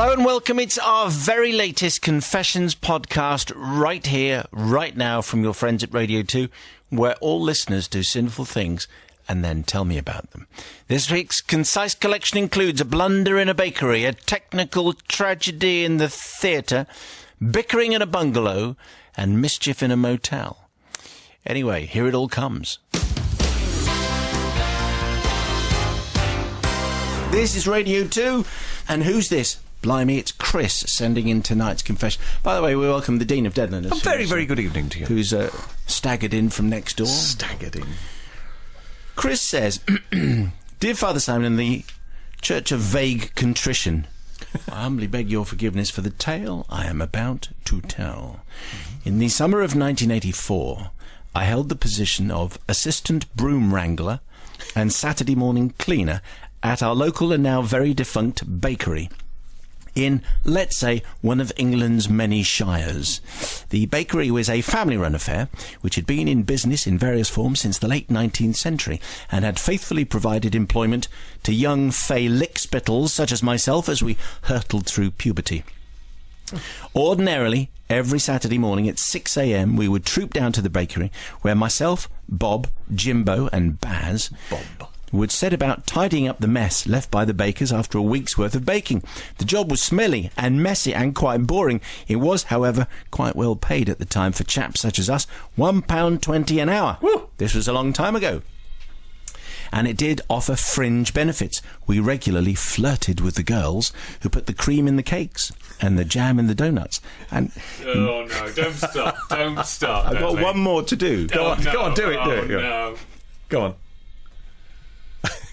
Hello and welcome. It's our very latest Confessions podcast right here, right now from your friends at Radio 2, where all listeners do sinful things and then tell me about them. This week's Concise collection includes a blunder in a bakery, a technical tragedy in the theatre, bickering in a bungalow, and mischief in a motel. Anyway, here it all comes. This is Radio 2, and who's this? Blimey, it's Chris sending in tonight's confession. By the way, we welcome the Dean of Deadlanders. A very, very good evening to you. Who's staggered in from next door. Staggered in. Chris says, Dear Father Simon, in the Church of Vague Contrition, I humbly beg your forgiveness for the tale I am about to tell. In the summer of 1984, I held the position of assistant broom wrangler and Saturday morning cleaner at our local and now very defunct bakery in, let's say, one of England's many shires. The bakery was a family-run affair, which had been in business in various forms since the late 19th century, and had faithfully provided employment to young fey lickspittles such as myself as we hurtled through puberty. Ordinarily, every Saturday morning at 6 a.m. we would troop down to the bakery, where myself, Bob, Jimbo and Baz would set about tidying up the mess left by the bakers after a week's worth of baking. The job was smelly and messy and quite boring. It was, however, quite well paid at the time for chaps such as us, £1.20 an hour. Woo! This was a long time ago. And it did offer fringe benefits. We regularly flirted with the girls who put the cream in the cakes and the jam in the donuts. And oh no, don't stop. I've got one more to do. Go on, do it. No. Go on.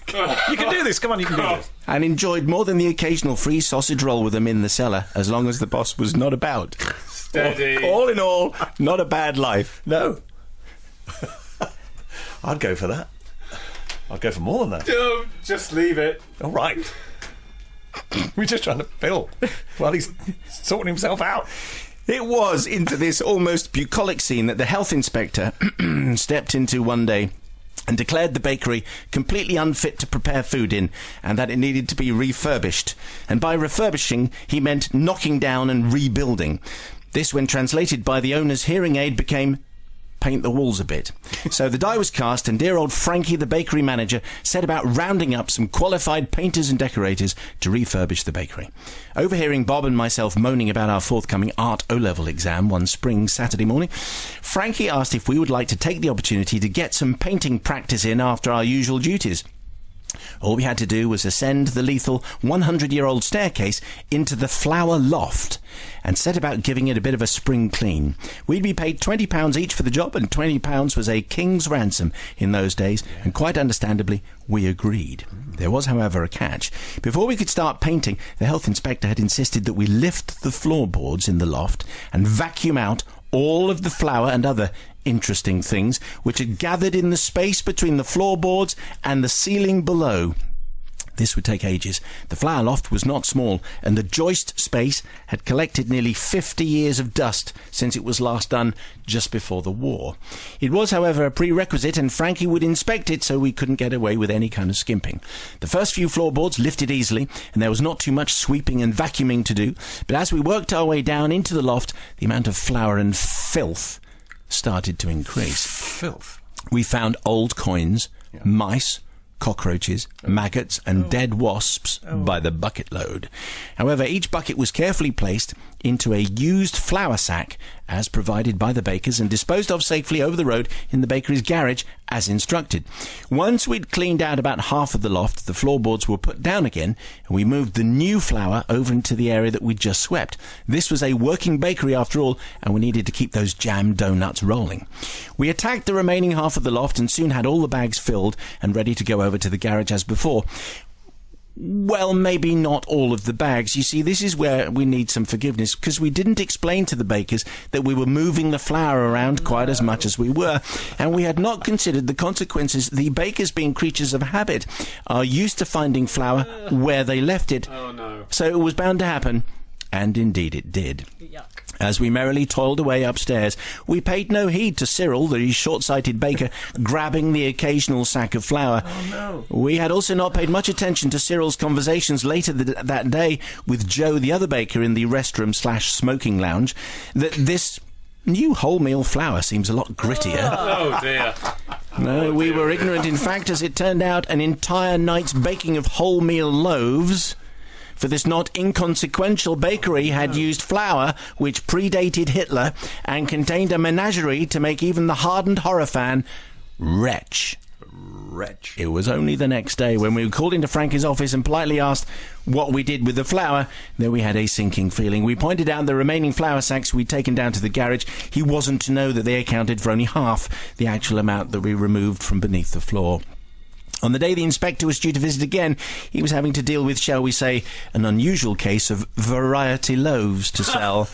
You can do this. Come on, you can do this. And enjoyed more than the occasional free sausage roll with them in the cellar, as long as the boss was not about. Steady. All in all, not a bad life. No. I'd go for that. I'd go for more than that. Don't just leave it. All right. We're just trying to fill while he's sorting himself out. It was into this almost bucolic scene that the health inspector stepped into one day and declared the bakery completely unfit to prepare food in, and that it needed to be refurbished. And by refurbishing, he meant knocking down and rebuilding. This, when translated by the owner's hearing aid, became paint the walls a bit. So the die was cast, and dear old Frankie, the bakery manager, set about rounding up some qualified painters and decorators to refurbish the bakery. Overhearing Bob and myself moaning about our forthcoming Art O-Level exam one spring Saturday morning, Frankie asked if we would like to take the opportunity to get some painting practice in after our usual duties. All we had to do was ascend the lethal 100-year-old staircase into the flower loft and set about giving it a bit of a spring clean. We'd be paid £20 each for the job, and £20 was a king's ransom in those days, and quite understandably, we agreed. There was, however, a catch. Before we could start painting, the health inspector had insisted that we lift the floorboards in the loft and vacuum out all of the flour and other interesting things which had gathered in the space between the floorboards and the ceiling below. This would take ages. The flower loft was not small, and the joist space had collected nearly 50 years of dust since it was last done just before the war. It was, however, a prerequisite, and Frankie would inspect it, so we couldn't get away with any kind of skimping. The first few floorboards lifted easily, and there was not too much sweeping and vacuuming to do, but as we worked our way down into the loft, the amount of flour and filth started to increase. Filth. We found old coins, mice, cockroaches, maggots and dead wasps by the bucket load. However, each bucket was carefully placed into a used flour sack as provided by the bakers and disposed of safely over the road in the bakery's garage as instructed. Once we'd cleaned out about half of the loft, the floorboards were put down again, and we moved the new flour over into the area that we'd just swept. This was a working bakery after all, and we needed to keep those jam donuts rolling. We attacked the remaining half of the loft and soon had all the bags filled and ready to go over to the garage as before. Well, maybe not all of the bags. You see, this is where we need some forgiveness, because we didn't explain to the bakers that we were moving the flour around quite as much as we were, and we had not considered the consequences. The bakers, being creatures of habit, are used to finding flour where they left it. Oh, no. So it was bound to happen. And indeed it did. Yuck. As we merrily toiled away upstairs, we paid no heed to Cyril, the short-sighted baker, grabbing the occasional sack of flour. Oh, no. We had also not paid much attention to Cyril's conversations later that day with Joe, the other baker, in the restroom/smoking lounge, that this new wholemeal flour seems a lot grittier. Oh, dear. No, we were ignorant. In fact, as it turned out, an entire night's baking of wholemeal loaves for this not inconsequential bakery had used flour which predated Hitler and contained a menagerie to make even the hardened horror fan retch. It was only the next day when we were called into Frankie's office and politely asked what we did with the flour that we had a sinking feeling. We pointed out the remaining flour sacks we'd taken down to the garage. He wasn't to know that they accounted for only half the actual amount that we removed from beneath the floor. On the day the inspector was due to visit again, he was having to deal with, shall we say, an unusual case of variety loaves to sell.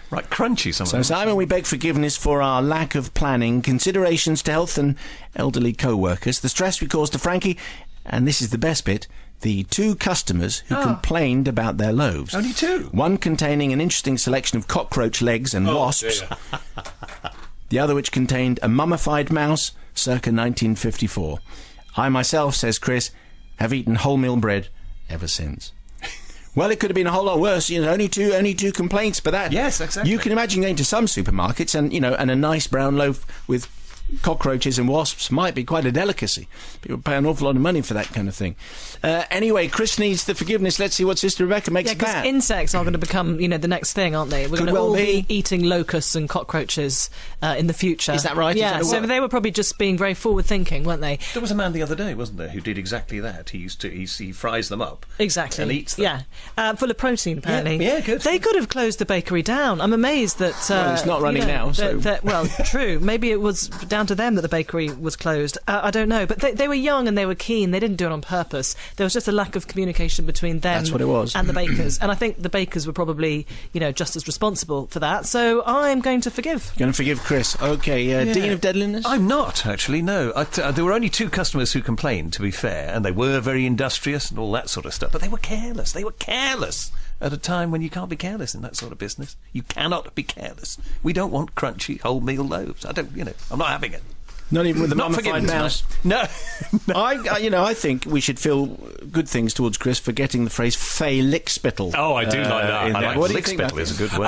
Right, crunchy some of So, them. Simon, we beg forgiveness for our lack of planning, considerations to health and elderly co-workers, the stress we caused to Frankie, and this is the best bit, the 2 customers who complained about their loaves. Only 2? One containing an interesting selection of cockroach legs and wasps. Dear. The other which contained a mummified mouse circa 1954. I myself, says Chris, have eaten wholemeal bread ever since. Well, it could have been a whole lot worse. Only two complaints, but that. Yes, exactly. You can imagine going to some supermarkets and and a nice brown loaf with cockroaches and wasps might be quite a delicacy. People pay an awful lot of money for that kind of thing. Anyway, Chris needs the forgiveness. Let's see what Sister Rebecca makes Yeah, of because that. insects are going to become, the next thing, aren't they? We're Could going to well all be. be eating locusts and cockroaches in the future. Is that right? Is Yeah, that so what- they were probably just being very forward-thinking, weren't they? There was a man the other day, wasn't there, who did exactly that. He fries them up. Exactly. And eats them. Yeah. Full of protein, apparently. Yeah, good. They could have closed the bakery down. I'm amazed that... Well, it's not running now, so- well, true. Maybe it was down to them that the bakery was closed. I don't know. But they were young and they were keen. They didn't do it on purpose. There was just a lack of communication between them That's what it was. and the bakers. And I think the bakers were probably, just as responsible for that. So I'm going to forgive. Going to forgive Chris. Okay, Dean of Deadliness? I'm not, actually, no. There were only 2 customers who complained, to be fair, and they were very industrious and all that sort of stuff, but they were careless. They were careless at a time when you can't be careless in that sort of business. You cannot be careless. We don't want crunchy wholemeal loaves. I'm not having it. Not even with the Not mummified forgiven mouse. tonight. No. I think we should feel good things towards Chris for getting the phrase "fey lickspittle." Oh, I do like that. in I there. like What do you think, Lickspittle Matthew? is a good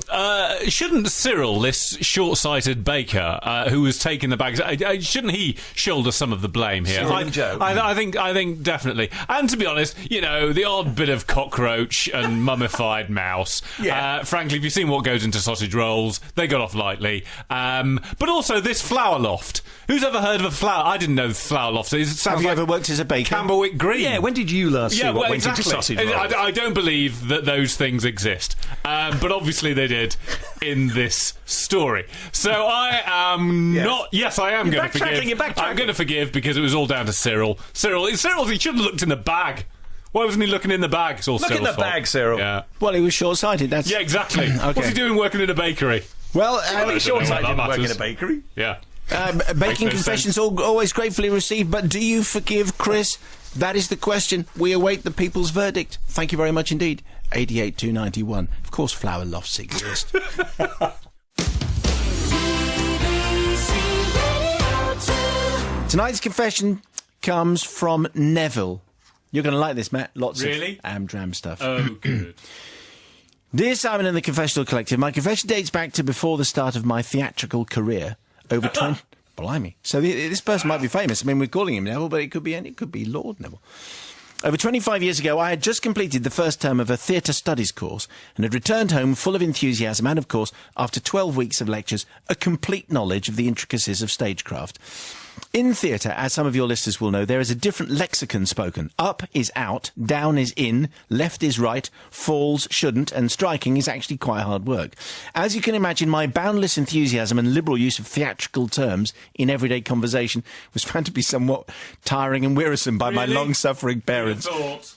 word. Shouldn't Cyril, this short-sighted baker who was taking the bags, shouldn't he shoulder some of the blame here? Cyril and Joe. I think definitely. And to be honest, the odd bit of cockroach and mummified mouse. Yeah. Frankly, if you've seen what goes into sausage rolls, they got off lightly. But also this flour loft. Who's ever heard of a flour? I didn't know flour loft. It sounds Have you like ever worked as a baker? Camberwick Green. Yeah, when did you last see what went exactly. into sausage rolls? I don't believe that those things exist, but obviously they did in this story. So I am not. Yes, I am going to forgive. You're backtracking. I'm going to forgive because it was all down to Cyril. Cyril, he should have looked in the bag. Why wasn't he looking in the bag? It's all Look in Cyril's the fault. bag, Cyril. Yeah. Well, he was short-sighted. That's Yeah, exactly. What's he doing working in a bakery? Well, I don't know Short-sighted what that work in a matters. bakery. Yeah. baking Makes no confessions always gratefully received. But do you forgive Chris? That is the question. We await the people's verdict. Thank you very much indeed. 88,291. Of course, flour lofts exist. Tonight's confession comes from Neville. You're going to like this, Matt. Lots Really? of Amdram stuff. Oh, good. Dear Simon and the Confessional Collective, my confession dates back to before the start of my theatrical career. Over 20... Blimey. So this person might be famous. I mean, we're calling him Neville, but it could be Lord Neville. Over 25 years ago, I had just completed the first term of a theatre studies course and had returned home full of enthusiasm and, of course, after 12 weeks of lectures, a complete knowledge of the intricacies of stagecraft. In theatre, as some of your listeners will know, there is a different lexicon spoken. Up is out, down is in, left is right, falls shouldn't, and striking is actually quite hard work. As you can imagine, my boundless enthusiasm and liberal use of theatrical terms in everyday conversation was found to be somewhat tiring and wearisome by my Really? long-suffering parents. Thought.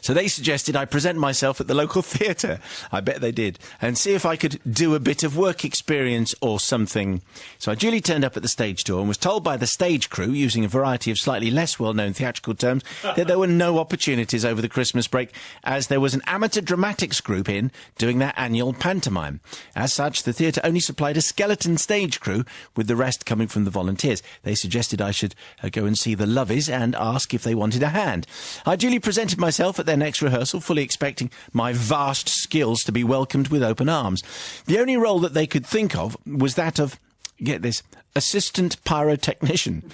So they suggested I present myself at the local theatre. I bet they did. And see if I could do a bit of work experience or something. So I duly turned up at the stage door and was told by the stage crew, using a variety of slightly less well-known theatrical terms, that there were no opportunities over the Christmas break, as there was an amateur dramatics group in doing their annual pantomime. As such, the theatre only supplied a skeleton stage crew, with the rest coming from the volunteers. They suggested I should go and see the Lovies and ask if they wanted a hand. I duly presented myself at their next rehearsal, fully expecting my vast skills to be welcomed with open arms. The only role that they could think of was that of, get this, assistant pyrotechnician.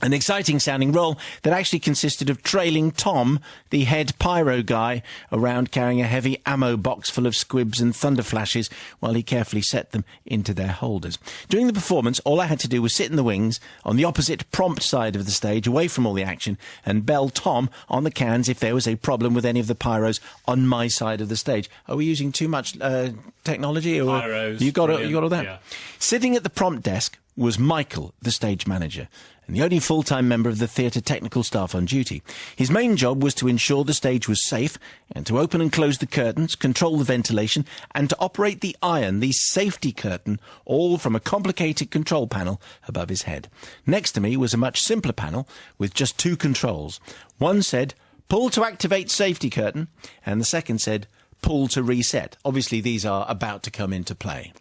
An exciting-sounding role that actually consisted of trailing Tom, the head pyro guy, around carrying a heavy ammo box full of squibs and thunder flashes while he carefully set them into their holders. During the performance, all I had to do was sit in the wings, on the opposite prompt side of the stage, away from all the action, and bell Tom on the cans if there was a problem with any of the pyros on my side of the stage. Are we using too much technology? Or Pyros. You got all that? Yeah. Sitting at the prompt desk was Michael, the stage manager, and the only full-time member of the theatre technical staff on duty. His main job was to ensure the stage was safe, and to open and close the curtains, control the ventilation, and to operate the iron, the safety curtain, all from a complicated control panel above his head. Next to me was a much simpler panel with just two controls. One said, pull to activate safety curtain, and the second said, pull to reset. Obviously, these are about to come into play.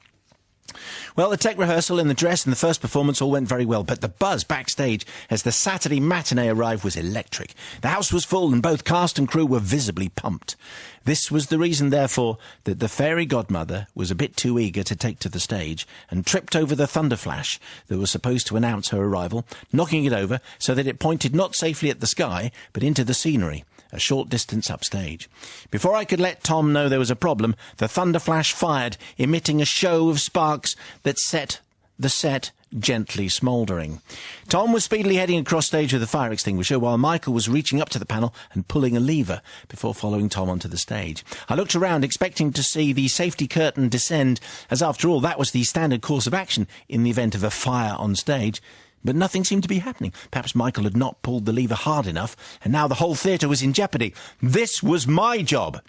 Well, the tech rehearsal and the dress and the first performance all went very well, but the buzz backstage as the Saturday matinee arrived was electric. The house was full and both cast and crew were visibly pumped. This was the reason, therefore, that the fairy godmother was a bit too eager to take to the stage and tripped over the thunder flash that was supposed to announce her arrival, knocking it over so that it pointed not safely at the sky, but into the scenery, a short distance upstage. Before I could let Tom know there was a problem, the thunder flash fired, emitting a show of sparks that set the set gently smouldering. Tom was speedily heading across stage with a fire extinguisher, while Michael was reaching up to the panel and pulling a lever before following Tom onto the stage. I looked around, expecting to see the safety curtain descend, as after all that was the standard course of action in the event of a fire on stage. But nothing seemed to be happening. Perhaps Michael had not pulled the lever hard enough, and now the whole theatre was in jeopardy. This was my job.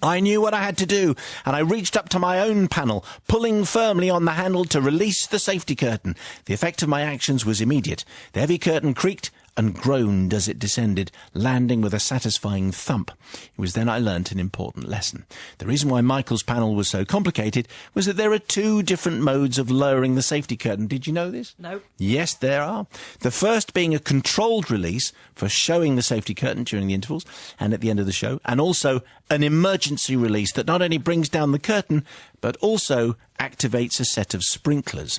I knew what I had to do, and I reached up to my own panel, pulling firmly on the handle to release the safety curtain. The effect of my actions was immediate. The heavy curtain creaked and groaned as it descended, landing with a satisfying thump. It was then I learnt an important lesson. The reason why Michael's panel was so complicated was that there are two different modes of lowering the safety curtain. Did you know this? No. Yes, there are. The first being a controlled release for showing the safety curtain during the intervals and at the end of the show, and also an emergency release that not only brings down the curtain, but also activates a set of sprinklers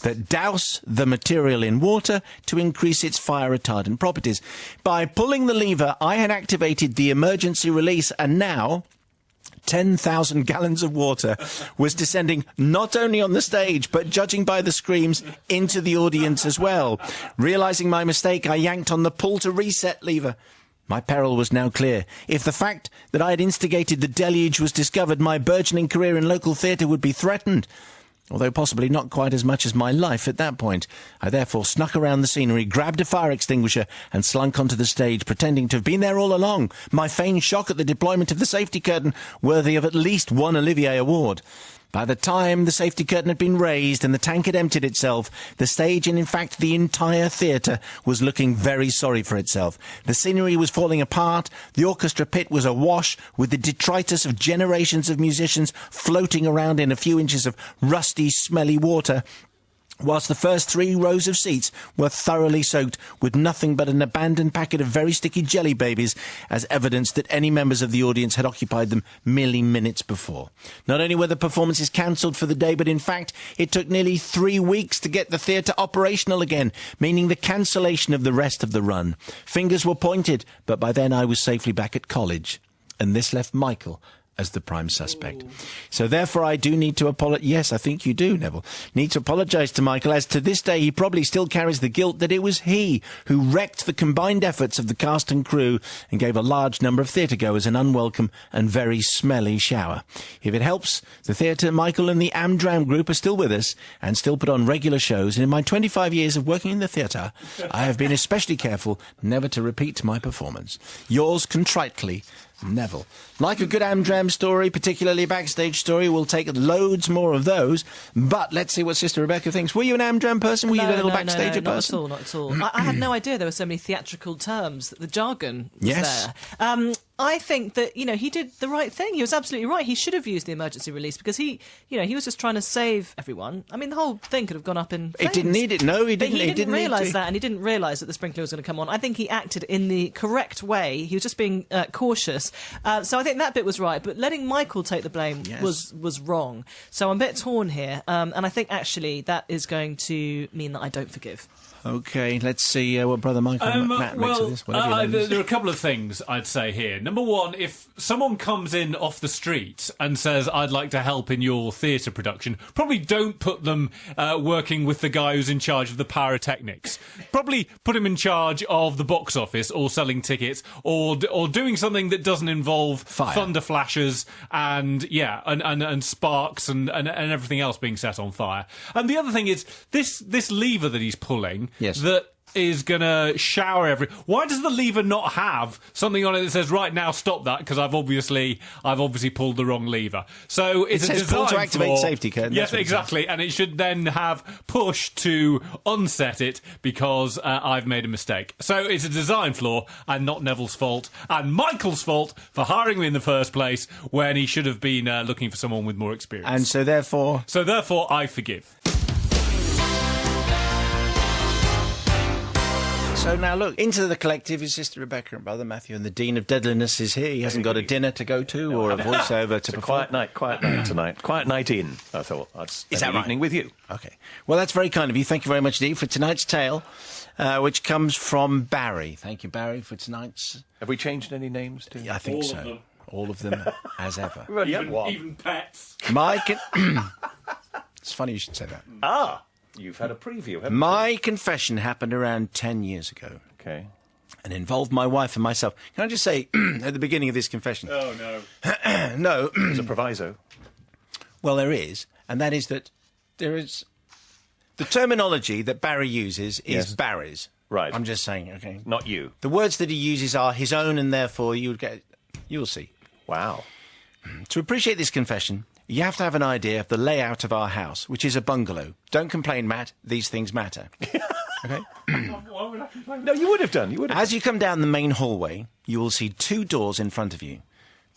that douse the material in water to increase its fire retardant properties. By pulling the lever, I had activated the emergency release, and now 10,000 gallons of water was descending not only on the stage, but judging by the screams, into the audience as well. Realising my mistake, I yanked on the pull to reset lever. My peril was now clear. If the fact that I had instigated the deluge was discovered, my burgeoning career in local theatre would be threatened, although possibly not quite as much as my life at that point. I therefore snuck around the scenery, grabbed a fire extinguisher and slunk onto the stage, pretending to have been there all along, my feigned shock at the deployment of the safety curtain worthy of at least one Olivier Award. By the time the safety curtain had been raised and the tank had emptied itself, the stage, and in fact the entire theatre, was looking very sorry for itself. The scenery was falling apart, the orchestra pit was awash with the detritus of generations of musicians floating around in a few inches of rusty, smelly water, whilst the first 3 rows of seats were thoroughly soaked with nothing but an abandoned packet of very sticky jelly babies as evidence that any members of the audience had occupied them merely minutes before. Not only were the performances cancelled for the day, but in fact it took nearly 3 weeks to get the theatre operational again, meaning the cancellation of the rest of the run. Fingers were pointed, but by then I was safely back at college, and this left Michael as the prime suspect. So therefore I do need to apologise. Yes, I think you do, Neville. Need to apologise to Michael, as to this day he probably still carries the guilt that it was he who wrecked the combined efforts of the cast and crew and gave a large number of theatre-goers an unwelcome and very smelly shower. If it helps, the theatre, Michael and the Amdram group are still with us and still put on regular shows, and in my 25 years of working in the theatre, I have been especially careful never to repeat my performance. Yours contritely, Neville. Like a good Amdram story, particularly a backstage story, we'll take loads more of those. But let's see what Sister Rebecca thinks. Were you an Amdram person? Were you a little backstager person? Not at all. I had no idea there were so many theatrical terms. The jargon was there. I think that, he did the right thing. He was absolutely right. He should have used the emergency release because he was just trying to save everyone. I mean, the whole thing could have gone up in flames. It didn't need it. No, he didn't. But he didn't realise that, and he didn't realise that the sprinkler was going to come on. I think he acted in the correct way. He was just being cautious. So I think that bit was right. But letting Michael take the blame was wrong. So I'm a bit torn here. And I think, actually, that is going to mean that I don't forgive. OK, let's see what Brother Michael Matt makes of this. There are a couple of things I'd say here. Number one, if someone comes in off the street and says, I'd like to help in your theatre production, probably don't put them working with the guy who's in charge of the pyrotechnics. Probably put him in charge of the box office or selling tickets or doing something that doesn't involve thunder flashes and sparks and everything else being set on fire. And the other thing is, this lever that he's pulling, that is going to shower Why does the lever not have something on it that says, right, now stop that, because I've obviously pulled the wrong lever. So it's a design pull to activate safety curtain. Yes, exactly. And it should then have push to unset it because I've made a mistake. So it's a design flaw and not Neville's fault and Michael's fault for hiring me in the first place when he should have been looking for someone with more experience. And so therefore I forgive. So now look, into the collective is Sister Rebecca and Brother Matthew, and the Dean of Deadliness is here. He hasn't got a dinner to go to or a voiceover to perform. Quiet night tonight. Quiet night in, I thought. I'd spend the evening with you. OK. Well, that's very kind of you. Thank you very much indeed for tonight's tale, which comes from Barry. Thank you, Barry, for tonight's... Have we changed any names to? Yeah, I think so. All of them, as ever. Even pets. Mike... It's funny you should say that. Ah! You've had a preview, haven't you? My confession happened around 10 years ago. OK. And involved my wife and myself. Can I just say, at the beginning of this confession... Oh, no. No. There's a proviso. Well, there is. And that is that there is... The terminology that Barry uses is Barry's. Right. I'm just saying, OK? Not you. The words that he uses are his own, and therefore you'll see. Wow. To appreciate this confession... You have to have an idea of the layout of our house, which is a bungalow. Don't complain, Matt. These things matter. OK? Why would I complain? No, you would have done. As you come down the main hallway, you will see two doors in front of you.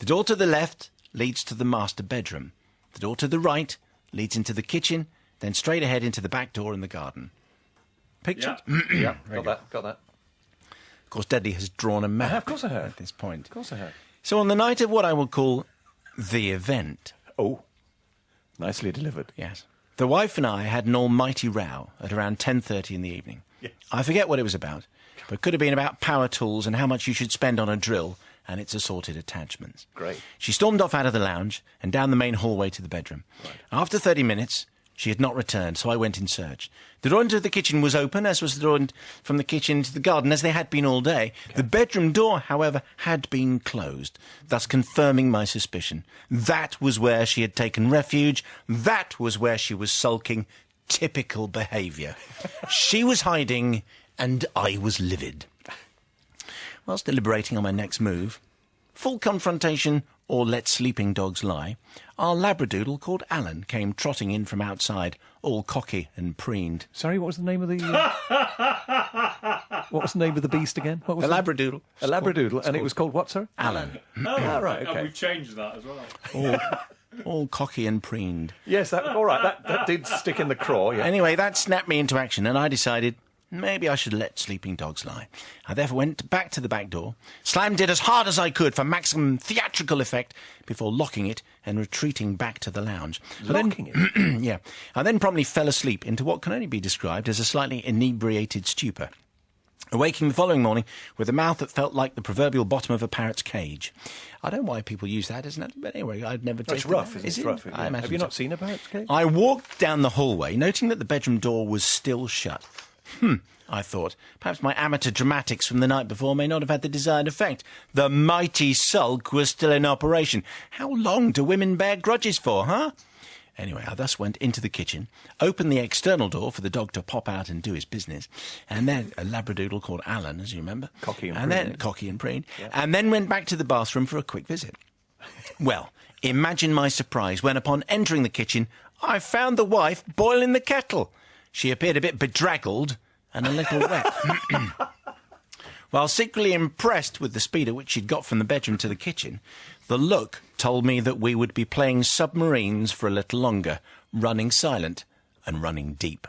The door to the left leads to the master bedroom. The door to the right leads into the kitchen, then straight ahead into the back door in the garden. Picture? Yeah. Got that. Of course, Deadly has drawn a map. Of course I have. At this point. Of course I have. So on the night of what I will call the event... Oh, nicely delivered. Yes. The wife and I had an almighty row at around 10:30 in the evening. Yes. I forget what it was about, but it could have been about power tools and how much you should spend on a drill and its assorted attachments. Great. She stormed off out of the lounge and down the main hallway to the bedroom. Right. After 30 minutes, she had not returned, so I went in search. The door into the kitchen was open, as was the door from the kitchen to the garden, as they had been all day. Okay. The bedroom door, however, had been closed, thus confirming my suspicion. That was where she had taken refuge. That was where she was sulking. Typical behaviour. She was hiding, and I was livid. Whilst deliberating on my next move, full confrontation or let sleeping dogs lie, our labradoodle called Alan came trotting in from outside, all cocky and preened. Sorry, what was the name of the... what was the name of the beast again? What was a labradoodle. A labradoodle, and it was called what, sir? Alan. Oh, right, okay. And we've changed that as well. All cocky and preened. Yes, all right, that did stick in the craw, yeah. Anyway, that snapped me into action, and I decided... Maybe I should let sleeping dogs lie. I therefore went back to the back door, slammed it as hard as I could for maximum theatrical effect before locking it and retreating back to the lounge. Locking it? Yeah. I then promptly fell asleep into what can only be described as a slightly inebriated stupor. awaking the following morning with a mouth that felt like the proverbial bottom of a parrot's cage. I don't know why people use that, isn't it? But anyway, I'd never tasted It's rough, that. is it? Rough, I imagine Have you so. not seen a parrot's cage? I walked down the hallway, noting that the bedroom door was still shut. I thought, perhaps my amateur dramatics from the night before may not have had the desired effect. The mighty sulk was still in operation. How long do women bear grudges for, huh? Anyway, I thus went into the kitchen, opened the external door for the dog to pop out and do his business, and then a labradoodle called Alan, as you remember. Cocky and preen. And then went back to the bathroom for a quick visit. Well, imagine my surprise when, upon entering the kitchen, I found the wife boiling the kettle. She appeared a bit bedraggled and a little wet. While secretly impressed with the speed at which she'd got from the bedroom to the kitchen, the look told me that we would be playing submarines for a little longer, running silent and running deep.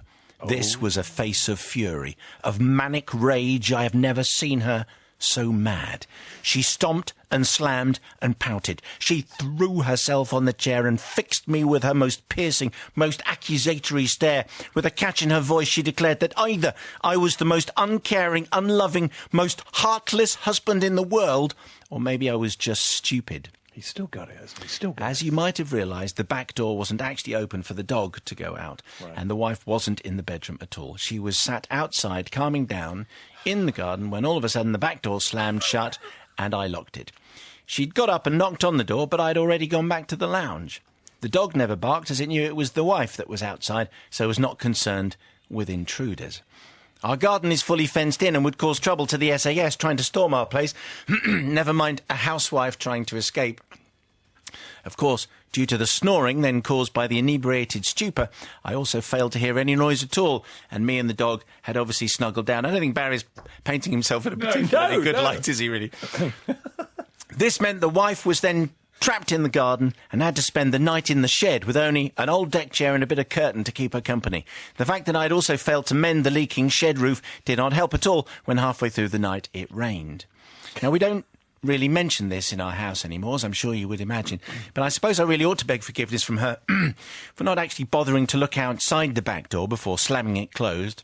This was a face of fury, of manic rage. I have never seen her so mad. She stomped and slammed and pouted. She threw herself on the chair and fixed me with her most piercing, most accusatory stare. With a catch in her voice, she declared that either I was the most uncaring, unloving, most heartless husband in the world, or maybe I was just stupid. He's still got it, hasn't he? Still got As you might have realised, the back door wasn't actually open for the dog to go out, and the wife wasn't in the bedroom at all. She was sat outside, calming down, in the garden, when all of a sudden the back door slammed shut, and I locked it. She'd got up and knocked on the door, but I'd already gone back to the lounge. The dog never barked, as it knew it was the wife that was outside, so was not concerned with intruders. Our garden is fully fenced in and would cause trouble to the SAS trying to storm our place, never mind a housewife trying to escape. Of course, due to the snoring then caused by the inebriated stupor, I also failed to hear any noise at all, and me and the dog had obviously snuggled down. I don't think Barry's painting himself in a particularly good light, is he really? This meant the wife was then trapped in the garden and had to spend the night in the shed with only an old deck chair and a bit of curtain to keep her company. The fact that I'd also failed to mend the leaking shed roof did not help at all when halfway through the night it rained. Now, we don't really mention this in our house anymore, as I'm sure you would imagine, but I suppose I really ought to beg forgiveness from her for not actually bothering to look outside the back door before slamming it closed,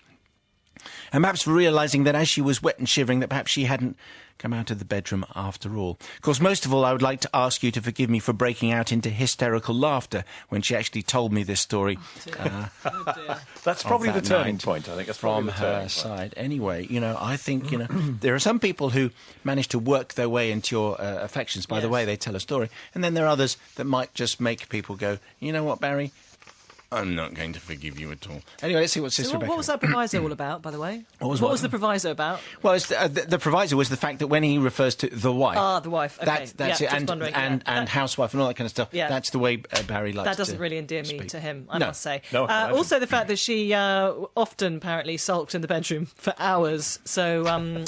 and perhaps for realising that as she was wet and shivering that perhaps she hadn't come out of the bedroom after all. Of course, most of all, I would like to ask you to forgive me for breaking out into hysterical laughter when she actually told me this story. That's probably the that turning night point, I think. That's from probably the turning her point. side. Anyway, I think, there are some people who manage to work their way into your affections by the way they tell a story, and then there are others that might just make people go, you know what, Barry? I'm not going to forgive you at all. Anyway, let's see what Sister So Rebecca... what was that proviso all about, by the way? What was the proviso about? Well, it's the proviso was the fact that when he refers to the wife... Ah, the wife. Okay. That's yeah, it. just wondering, And housewife and all that kind of stuff. Yeah. That's the way Barry likes to That doesn't really endear me speak. to him, I No. must say. No, I can imagine. Also, the fact that she often apparently sulked in the bedroom for hours, so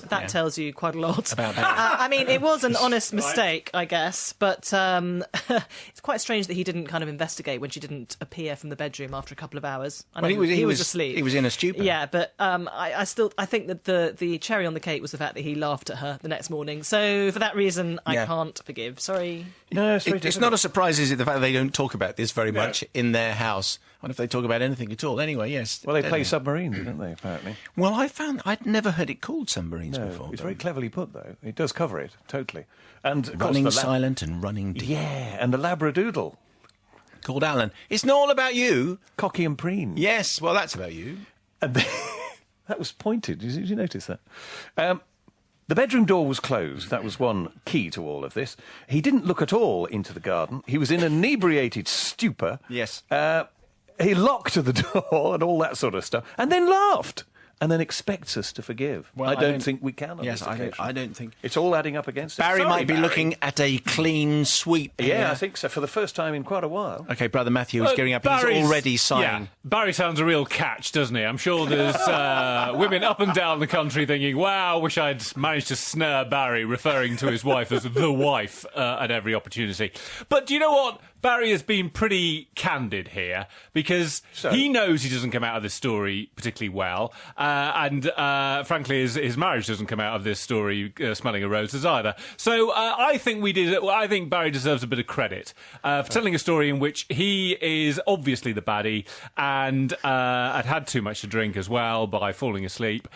that tells you quite a lot. About Barry. I mean, it was an honest mistake, I guess, but it's quite strange that he didn't kind of investigate when she didn't appear from the bedroom after a couple of hours. I know Well, he was asleep. He was in a stupor. Yeah, but I think that the cherry on the cake was the fact that he laughed at her the next morning. So for that reason, I Yeah. can't forgive. Sorry. No, it's very It's difficult. not a surprise, is it, the fact that they don't talk about this very much in their house? I wonder if they talk about anything at all. Anyway, yes. Well, they play submarines, don't they, apparently? Well, I'd never heard it called submarines No, before. it's very cleverly put, though. It does cover it, totally. And, of course, Running the silent and running deep. Yeah, and the labradoodle. Called Alan. It's not all about you. Cocky and preen. Yes, well, that's about you. And that was pointed. Did you notice that? The bedroom door was closed. That was one key to all of this. He didn't look at all into the garden. He was in an inebriated stupor. Yes. He locked the door and all that sort of stuff, and then laughed, and then expects us to forgive. Well, I I don't don't- think we can on Yes, this I occasion. don't think... It's all adding up against it. Barry Sorry, might be Barry. looking at a clean sweep. Yeah, here. I think so, for the first time in quite a while. Okay, Brother Matthew is gearing up. He's Barry's- already sighing. Yeah, Barry sounds a real catch, doesn't he? I'm sure there's women up and down the country thinking, wow, wish I'd managed to snare Barry, referring to his wife as the wife at every opportunity. But do you know what? Barry has been pretty candid here because he knows he doesn't come out of this story particularly well, and frankly, his marriage doesn't come out of this story smelling of roses either. So I think Barry deserves a bit of credit for telling a story in which he is obviously the baddie and had too much to drink as well by falling asleep.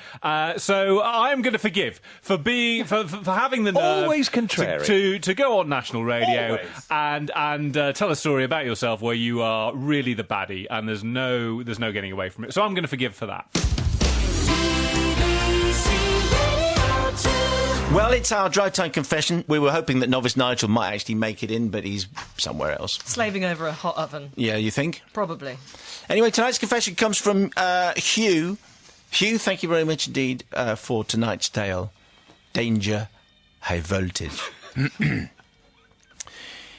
So I'm going to forgive for having the nerve Always contrary. to go on national radio Always. and tell a story about yourself where you are really the baddie and there's no getting away from it. So I'm going to forgive for that. Well, it's our drive time confession. We were hoping that novice Nigel might actually make it in, but he's somewhere else. Slaving over a hot oven. Yeah, you think? Probably. Anyway, tonight's confession comes from Hugh. Hugh, thank you very much indeed for tonight's tale. Danger, high voltage.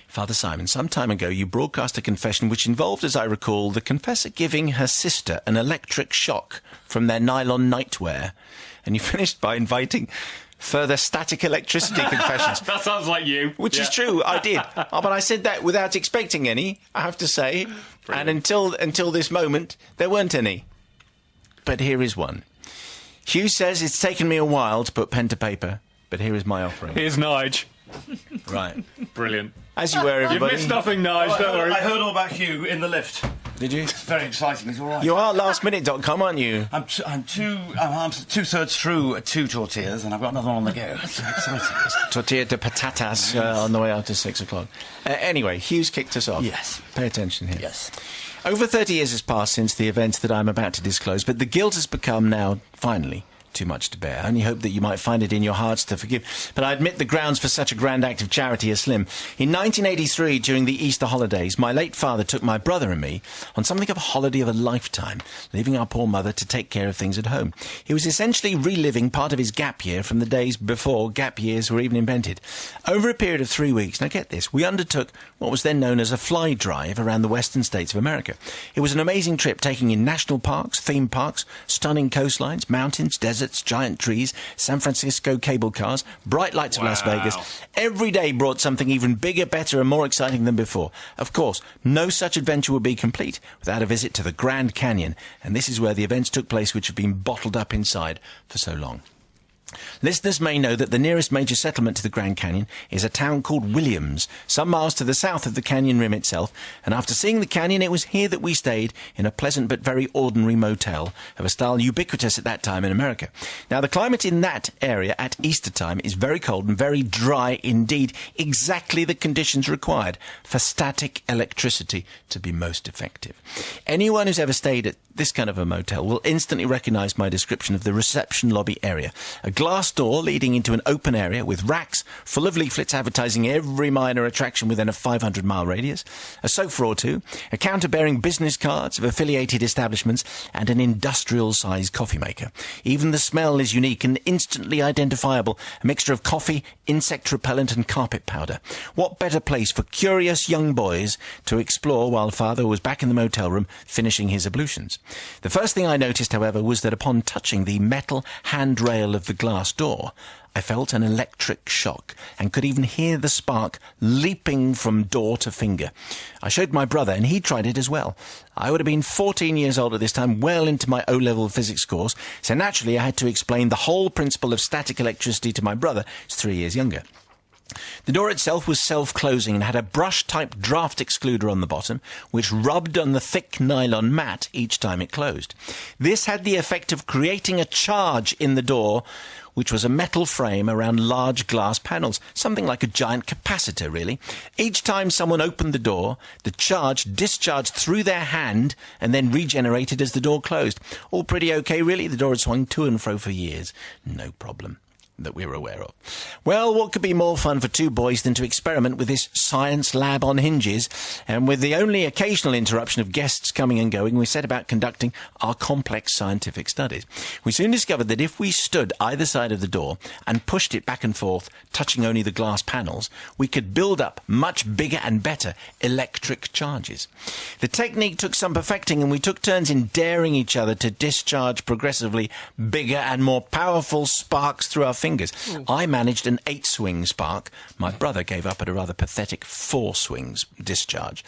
Father Simon, some time ago you broadcast a confession which involved, as I recall, the confessor giving her sister an electric shock from their nylon nightwear. And you finished by inviting further static electricity confessions. That sounds like you. Which is true, I did. Oh, but I said that without expecting any, I have to say. Brilliant. And until this moment, there weren't any. But here is one. Hugh says it's taken me a while to put pen to paper, but here is my offering. Here's Nige. Right. Brilliant. As you were, everybody. You've missed nothing, Nige, don't worry. I heard all about Hugh in the lift. Did you? It's very exciting. It's all right. You are lastminute.com, aren't you? I'm two-thirds through 2 tortillas, and I've got another one on the go. It's so exciting. Tortilla de patatas on the way out to 6 o'clock. Anyway, Hugh's kicked us off. Yes. Pay attention here. Yes. Over 30 years has passed since the events that I'm about to disclose, but the guilt has become now, finally, too much to bear. I only hope that you might find it in your hearts to forgive. But I admit the grounds for such a grand act of charity are slim. In 1983, during the Easter holidays, my late father took my brother and me on something of a holiday of a lifetime, leaving our poor mother to take care of things at home. He was essentially reliving part of his gap year from the days before gap years were even invented. Over a period of 3 weeks, now get this, we undertook what was then known as a fly drive around the western states of America. It was an amazing trip, taking in national parks, theme parks, stunning coastlines, mountains, deserts, giant trees, San Francisco cable cars, bright lights of Las Vegas. Every day brought something even bigger, better and more exciting than before. Of course, no such adventure would be complete without a visit to the Grand Canyon, and this is where the events took place which have been bottled up inside for so long. Listeners may know that the nearest major settlement to the Grand Canyon is a town called Williams, some miles to the south of the canyon rim itself, and after seeing the canyon it was here that we stayed in a pleasant but very ordinary motel of a style ubiquitous at that time in America. Now the climate in that area at Easter time is very cold and very dry indeed, exactly the conditions required for static electricity to be most effective. Anyone who's ever stayed at this kind of a motel will instantly recognise my description of the reception lobby area. A glass door leading into an open area with racks full of leaflets advertising every minor attraction within a 500-mile radius, a sofa or two, a counter bearing business cards of affiliated establishments, and an industrial-sized coffee maker. Even the smell is unique and instantly identifiable, a mixture of coffee, insect repellent and carpet powder. What better place for curious young boys to explore while Father was back in the motel room finishing his ablutions? The first thing I noticed, however, was that upon touching the metal handrail of the glass door, I felt an electric shock and could even hear the spark leaping from door to finger. I showed my brother and he tried it as well. I would have been 14 years old at this time, well into my O-level physics course, so naturally I had to explain the whole principle of static electricity to my brother, who's 3 years younger. The door itself was self-closing and had a brush-type draft excluder on the bottom, which rubbed on the thick nylon mat each time it closed. This had the effect of creating a charge in the door, which was a metal frame around large glass panels, something like a giant capacitor, really. Each time someone opened the door, the charge discharged through their hand and then regenerated as the door closed. All pretty okay, really. The door had swung to and fro for years. No problem that we were aware of. Well, what could be more fun for two boys than to experiment with this science lab on hinges? And with the only occasional interruption of guests coming and going, we set about conducting our complex scientific studies. We soon discovered that if we stood either side of the door and pushed it back and forth, touching only the glass panels, we could build up much bigger and better electric charges. The technique took some perfecting, and we took turns in daring each other to discharge progressively bigger and more powerful sparks through our fingers. I managed an 8-swing spark. My brother gave up at a rather pathetic 4 swings discharge.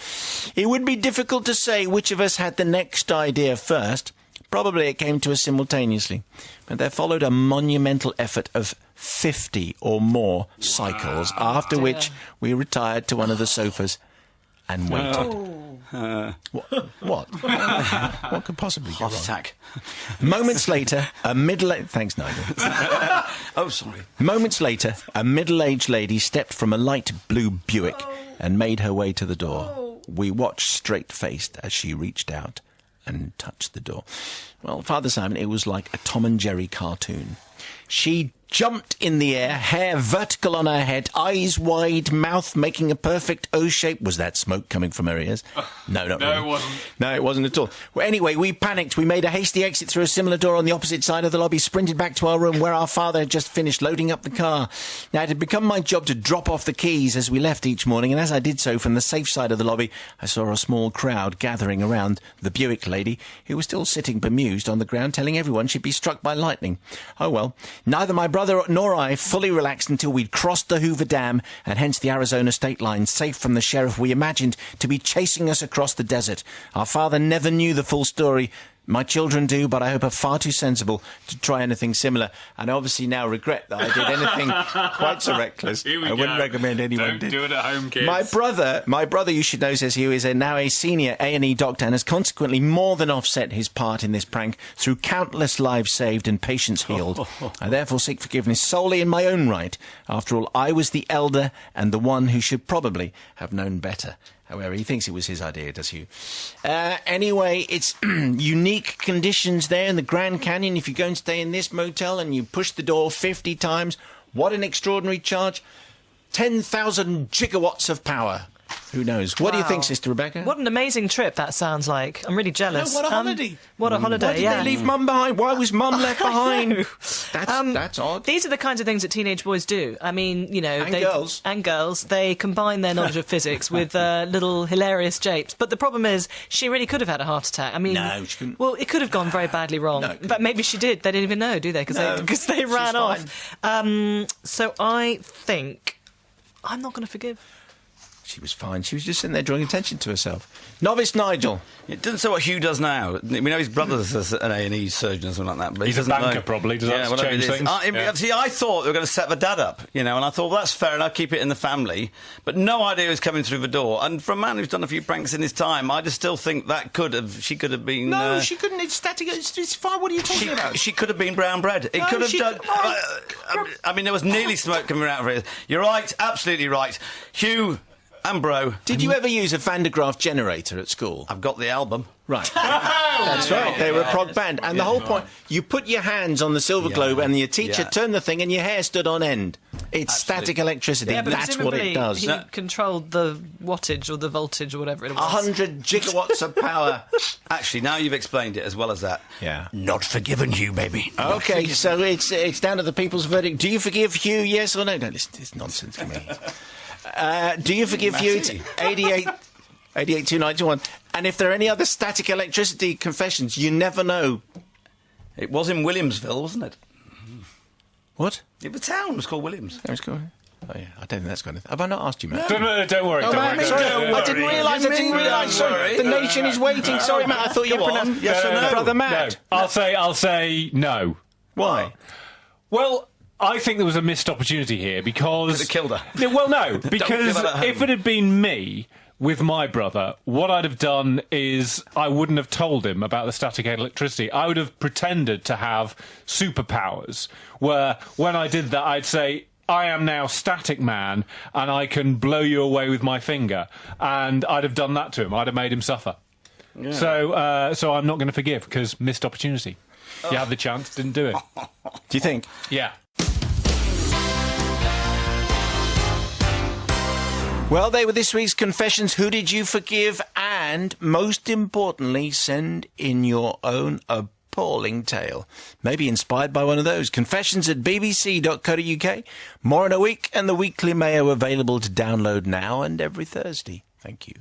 It would be difficult to say which of us had the next idea first. Probably it came to us simultaneously. But there followed a monumental effort of 50 or more cycles, after which we retired to one of the sofas and waited. What? What could possibly go wrong? Heart attack. Moments later, Thanks, Nigel. Oh, sorry. Moments later, a middle-aged lady stepped from a light blue Buick and made her way to the door. We watched straight-faced as she reached out and touched the door. Well, Father Simon, it was like a Tom and Jerry cartoon. She jumped in the air, hair vertical on her head, eyes wide, mouth making a perfect O shape. Was that smoke coming from her ears? No, not really. No, it wasn't. No, it wasn't at all. Well, anyway, we panicked. We made a hasty exit through a similar door on the opposite side of the lobby, sprinted back to our room where our father had just finished loading up the car. Now, it had become my job to drop off the keys as we left each morning, and as I did so from the safe side of the lobby, I saw a small crowd gathering around the Buick lady, who was still sitting bemused on the ground, telling everyone she'd be struck by lightning. Oh, well, neither my brother nor I fully relaxed until we'd crossed the Hoover Dam and hence the Arizona state line, safe from the sheriff we imagined to be chasing us across the desert. Our father never knew the full story. My children do, but I hope are far too sensible to try anything similar, and obviously now regret that I did anything quite so reckless. Here we I go. wouldn't recommend anyone Don't did. do it at home, kids. My brother, you should know, says he is now a senior A&E doctor and has consequently more than offset his part in this prank through countless lives saved and patients healed. I therefore seek forgiveness solely in my own right. After all, I was the elder and the one who should probably have known better. However, he thinks it was his idea, does Hugh? Anyway, it's unique conditions there in the Grand Canyon. If you go and stay in this motel and you push the door 50 times, what an extraordinary charge. 10,000 gigawatts of power. Who knows? What do you think, Sister Rebecca? What an amazing trip that sounds like. I'm really jealous. No, what a holiday. What a holiday, Why did yeah. they leave Mum behind? Why was Mum left behind? That's odd. These are the kinds of things that teenage boys do. I mean, you know... And girls. They combine their knowledge of physics with little hilarious japes. But the problem is, she really could have had a heart attack. I mean... No, she couldn't. Well, it could have gone very badly wrong. No, But maybe she did. They didn't even know, do they? Because they ran off. So I think... I'm not going to forgive. She was fine. She was just sitting there drawing attention to herself. Novice Nigel. It doesn't say what Hugh does now. We know his brother's an A&E surgeon or something like that. But He's he a doesn't banker, know. probably. Does that whatever change it is. things? See, I thought they were going to set the dad up, you know, and I thought, well, that's fair enough, keep it in the family. But no idea who was coming through the door. And for a man who's done a few pranks in his time, I just still think she could have been... No, she couldn't. It's static. It's fine. What are you talking about? She could have been brown bread. It could have done... I mean, there was nearly smoke coming out of her ears. You're right, absolutely right. Hugh... and bro. Did you ever use a Van de Graaff generator at school? I've got the album. Right. That's right. They were a prog band. And the whole point, you put your hands on the silver globe and your teacher turned the thing and your hair stood on end. It's static electricity. Yeah, but that's what it does. He controlled the wattage or the voltage or whatever it was. 100 gigawatts of power. Actually, now you've explained it as well as that. Yeah. Not forgiven, Hugh, baby. Okay, so it's down to the people's verdict. Do you forgive Hugh, yes or no? No, it's nonsense to me. Do you forgive Hugh? It's 882921. And if there are any other static electricity confessions, you never know. It was in Williamsville, wasn't it? What? The town was called Williams. That was cool. Oh, yeah. I don't think that's going to... Have I not asked you, Matt? Don't worry. Oh, Don't Matt, worry. sorry. Don't I didn't realise. Sorry. The nation is waiting. Sorry, Matt. I thought you pronounced... Yes or no? Brother Matt. No. I'll say no. Why? Well, I think there was a missed opportunity here because... Could have killed her. Yeah, well, no, because give her that home. if it had been me with my brother, what I'd have done is I wouldn't have told him about the static electricity. I would have pretended to have superpowers, where when I did that, I'd say, I am now Static Man, and I can blow you away with my finger. And I'd have done that to him. I'd have made him suffer. Yeah. So I'm not going to forgive, because missed opportunity. You had the chance, didn't do it. Do you think? Yeah. Well, they were this week's confessions. Who did you forgive? And, most importantly, send in your own appalling tale. Maybe inspired by one of those. confessions@bbc.co.uk. More in a week, and the Weekly Mayo available to download now and every Thursday. Thank you.